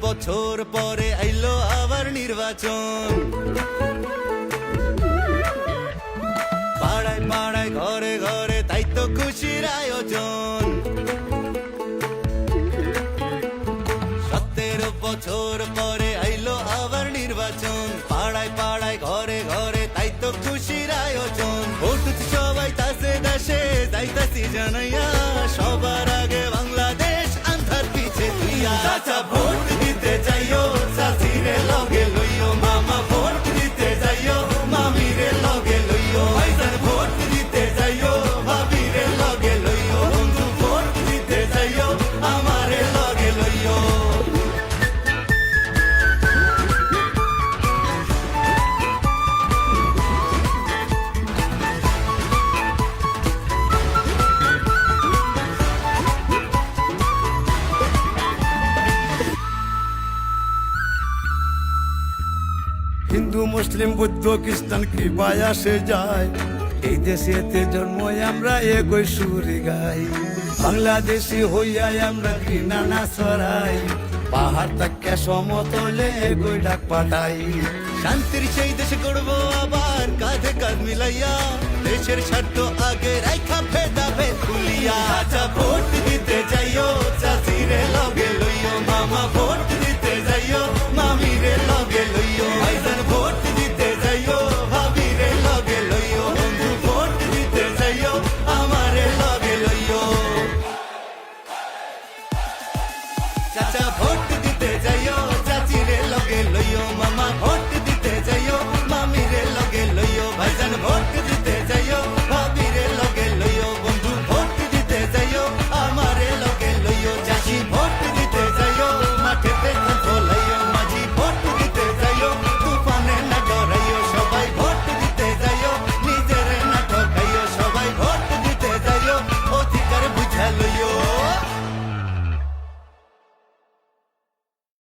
বছর পরে আইলো আবার নির্বাচন। পাড়ায় পাড়ায় ঘরে ঘরে তাই তো খুশির আয়োজন। 17 বছর পরে আইলো আবার নির্বাচন। পাড়ায় পাড়ায় ঘরে ঘরে তাই তো খুশির আয়োজন। ভোট সবাই তাসে দেশে যাইতাছি জানাইয়া, সবার আগে বাংলাদেশ আন্ধার পিছে তুইয়া। চাচা ভোট দিতে যাইও, চাচিরে লগে লইও, মামা ভোট দিতে যাইও, মামিরে লগে লইও, ভাইজান ভোট দিতে যাইও, ভাবিরে লগে লইও, বন্ধু ভোট দিতে যাইও, আমারে লগে লইও। হিন্দু মুসলিম বৌদ্ধ খ্রিস্টান কৃপায় আসে যায়, এই দেশেতে জন্ম আমরা একই সুরে গাই। বাংলাদেশি হইয়া আমরা ঘৃণা না ছড়াই, পাহাড় তাকে সমতলে একই ডাক পাঠাই। শান্তির সেই দেশ গড়বো আবার কাঁধে কাঁধ মিলাইয়া, দেশের স্বার্থ আগে রাইখা ভেদাভেদ ভুলিয়া। আচ্ছা ভোট